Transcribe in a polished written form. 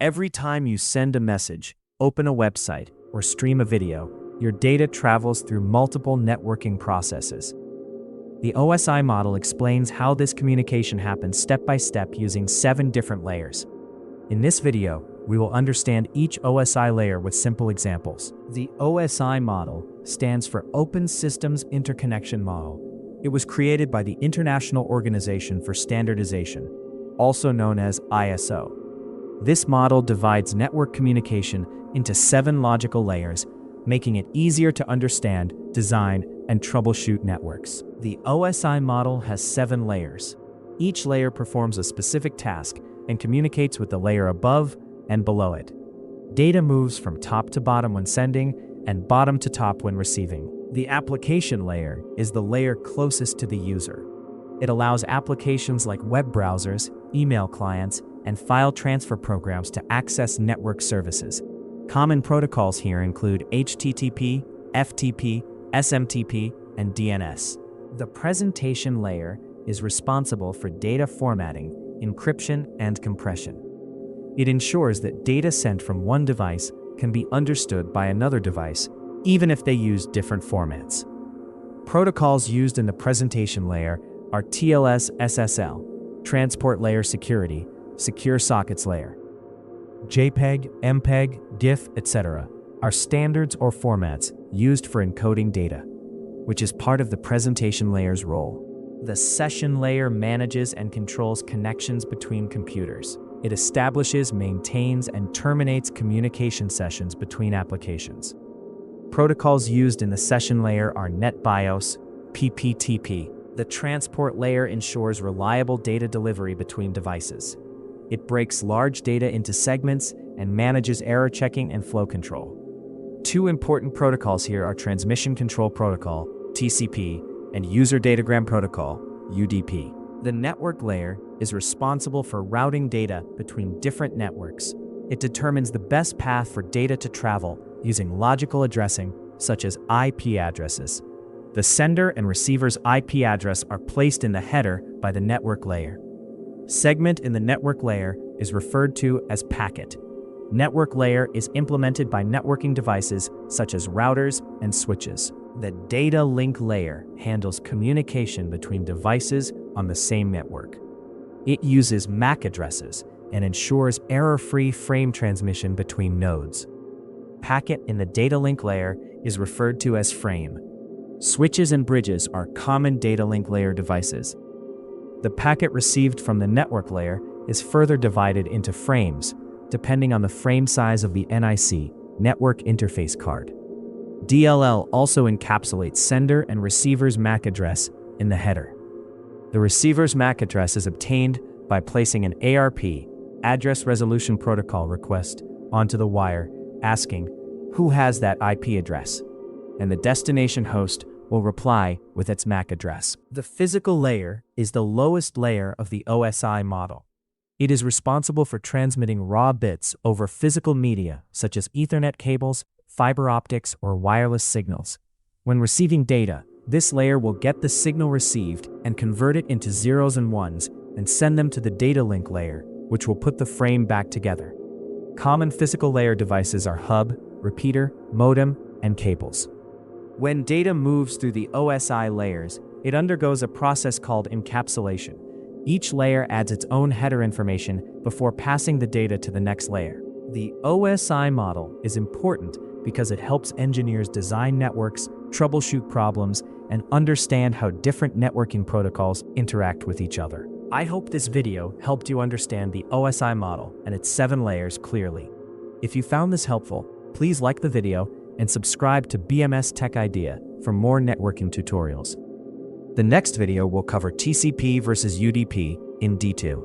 Every time you send a message, open a website, or stream a video, your data travels through multiple networking processes. The OSI model explains how this communication happens step by step using 7 different layers. In this video, we will understand each OSI layer with simple examples. The OSI model stands for Open Systems Interconnection Model. It was created by the International Organization for Standardization, also known as ISO. This model divides network communication into 7 logical layers, making it easier to understand, design, and troubleshoot networks. The OSI model has 7 layers. Each layer performs a specific task and communicates with the layer above and below it. Data moves from top to bottom when sending and bottom to top when receiving. The application layer is the layer closest to the user. It allows applications like web browsers, email clients, and file transfer programs to access network services. Common protocols here include HTTP, FTP, SMTP, and DNS. The presentation layer is responsible for data formatting, encryption, and compression. It ensures that data sent from one device can be understood by another device, even if they use different formats. Protocols used in the presentation layer are TLS/SSL, Transport Layer Security, Secure Sockets Layer. JPEG, MPEG, GIF, etc. are standards or formats used for encoding data, which is part of the presentation layer's role. The session layer manages and controls connections between computers. It establishes, maintains, and terminates communication sessions between applications. Protocols used in the session layer are NetBIOS, PPTP. The transport layer ensures reliable data delivery between devices. It breaks large data into segments and manages error checking and flow control. 2 important protocols here are Transmission Control Protocol, TCP, and User Datagram Protocol, UDP. The network layer is responsible for routing data between different networks. It determines the best path for data to travel using logical addressing, such as IP addresses. The sender and receiver's IP address are placed in the header by the network layer. Segment in the network layer is referred to as packet. Network layer is implemented by networking devices such as routers and switches. The data link layer handles communication between devices on the same network. It uses MAC addresses and ensures error-free frame transmission between nodes. Packet in the data link layer is referred to as frame. Switches and bridges are common data link layer devices. The packet received from the network layer is further divided into frames, depending on the frame size of the NIC, Network Interface Card. DLL also encapsulates sender and receiver's MAC address in the header. The receiver's MAC address is obtained by placing an ARP, Address Resolution Protocol request, onto the wire, asking, "Who has that IP address?" and the destination host will reply with its MAC address. The physical layer is the lowest layer of the OSI model. It is responsible for transmitting raw bits over physical media such as Ethernet cables, fiber optics, or wireless signals. When receiving data, this layer will get the signal received and convert it into zeros and ones and send them to the data link layer, which will put the frame back together. Common physical layer devices are hub, repeater, modem, and cables. When data moves through the OSI layers, it undergoes a process called encapsulation. Each layer adds its own header information before passing the data to the next layer. The OSI model is important because it helps engineers design networks, troubleshoot problems, and understand how different networking protocols interact with each other. I hope this video helped you understand the OSI model and its 7 layers clearly. If you found this helpful, please like the video and subscribe to BMS Tech Idea for more networking tutorials. The next video will cover TCP versus UDP in D2.